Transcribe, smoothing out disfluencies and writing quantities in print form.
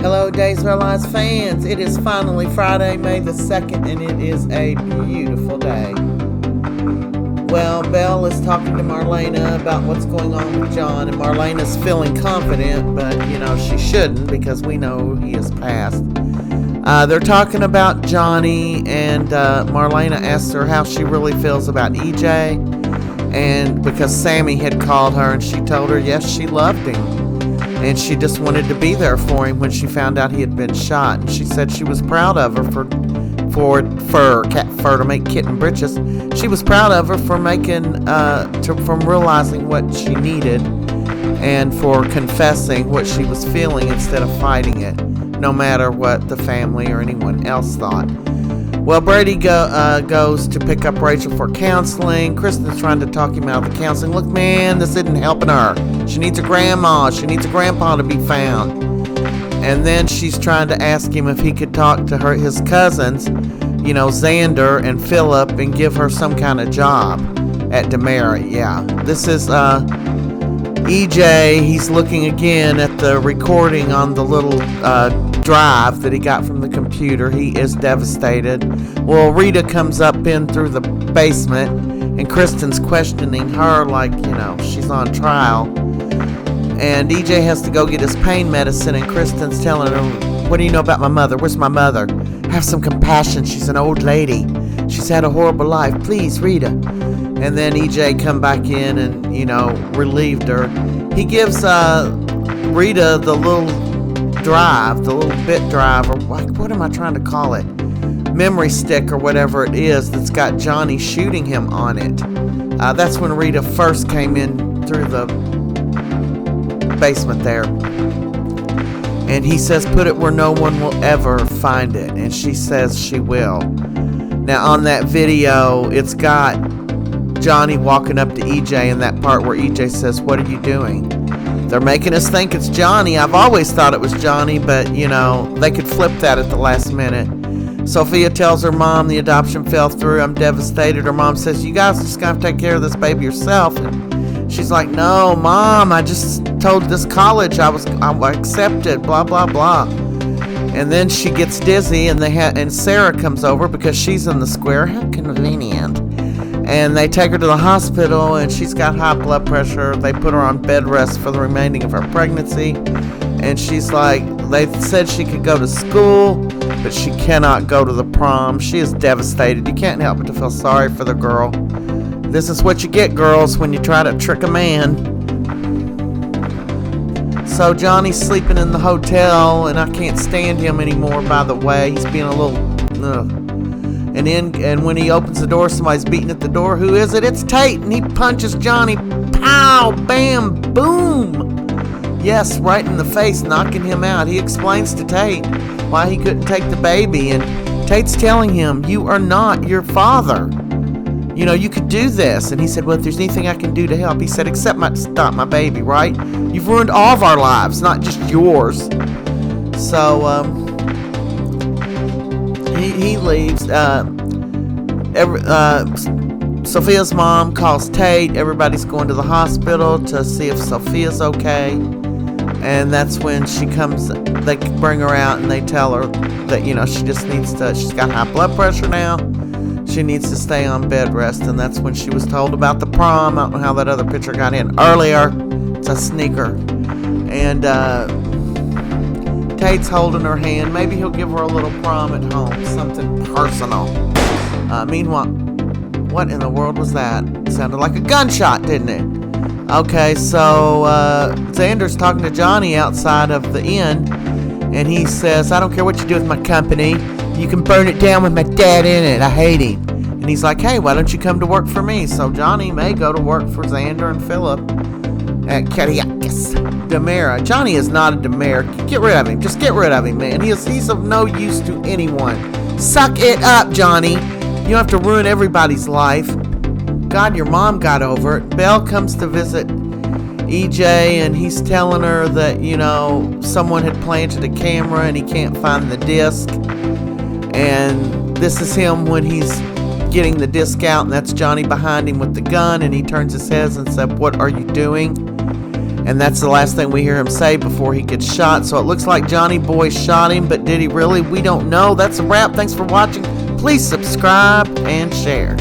Hello, Days of Our Lives fans. It is finally Friday, May the 2nd, and it is a beautiful day. Well, Belle is talking to Marlena about what's going on with John, and Marlena's feeling confident, but, she shouldn't because we know he has passed. They're talking about Johnny, and Marlena asks her how she really feels about EJ, and because Sammy had called her, and she told her, yes, she loved him. And she just wanted to be there for him when she found out he had been shot. And she said she was proud of her for cat fur to make kitten breeches. She was proud of her for from realizing what she needed and for confessing what she was feeling instead of fighting it, no matter what the family or anyone else thought. Well, Brady goes to pick up Rachel for counseling. Kristen's trying to talk him out of the counseling. Look, man, this isn't helping her. She needs a grandma. She needs a grandpa to be found. And then she's trying to ask him if he could talk to his cousins, Xander and Philip, and give her some kind of job at Demerit. Yeah, this is EJ. He's looking again at the recording on the little drive that he got from the computer. He is devastated. Well, Rita comes up in through the basement, and Kristen's questioning her like, she's on trial. And EJ has to go get his pain medicine, and Kristen's telling him, what do you know about my mother? Where's my mother? Have some compassion. She's an old lady. She's had a horrible life. Please, Rita. And then EJ come back in and, relieved her. He gives Rita the little drive, the little bit drive, or what am I trying to call it? Memory stick or whatever it is that's got Johnny shooting him on it. That's when Rita first came in through the basement there. And he says, put it where no one will ever find it. And she says she will. Now on that video, it's got Johnny walking up to EJ in that part where EJ says, what are you doing? They're making us think it's Johnny. I've always thought it was Johnny, but, they could flip that at the last minute. Sophia tells her mom the adoption fell through. I'm devastated. Her mom says, you guys just got to take care of this baby yourself. And she's like, no, Mom, I just told this college I accepted, blah, blah, blah. And then she gets dizzy, and Sarah comes over because she's in the square. How convenient. And they take her to the hospital, and she's got high blood pressure. They put her on bed rest for the remaining of her pregnancy. And she's like, they said she could go to school, but she cannot go to the prom. She is devastated. You can't help but to feel sorry for the girl. This is what you get, girls, when you try to trick a man. So Johnny's sleeping in the hotel, and I can't stand him anymore, by the way. He's being a little... And when he opens the door, somebody's beating at the door. Who is it? It's Tate, and he punches Johnny. Pow! Bam! Boom! Yes, right in the face, knocking him out. He explains to Tate why he couldn't take the baby, and Tate's telling him, you are not your father. You could do this. And he said, well, if there's anything I can do to help. He said, except stop my baby, right? You've ruined all of our lives, not just yours. So, he leaves. Sophia's mom calls Tate. Everybody's going to the hospital to see if Sophia's okay. And that's when she comes. They bring her out and they tell her that, she just needs to, she's got high blood pressure now. She needs to stay on bed rest. And that's when she was told about the prom. I don't know how that other picture got in earlier. It's a sneaker. And Tate's holding her hand. Maybe he'll give her a little prom at home. Something personal. Meanwhile, what in the world was that? It sounded like a gunshot, didn't it? Okay, so Xander's talking to Johnny outside of the inn, and he says, I don't care what you do with my company. You can burn it down with my dad in it. I hate him. And he's like, hey, why don't you come to work for me? So Johnny may go to work for Xander and Philip at Kariakis. Demerit. Johnny is not a Demerit. Get rid of him. Just get rid of him, man. He's of no use to anyone. Suck it up, Johnny. You don't have to ruin everybody's life. God, your mom got over it. Belle comes to visit EJ, and he's telling her that, someone had planted a camera and he can't find the disc. And this is him when he's getting the disc out, and that's Johnny behind him with the gun, and he turns his head and said, what are you doing? And that's the last thing we hear him say before he gets shot. So it looks like Johnny Boy shot him, but did he really? We don't know. That's a wrap. Thanks for watching. Please subscribe and share.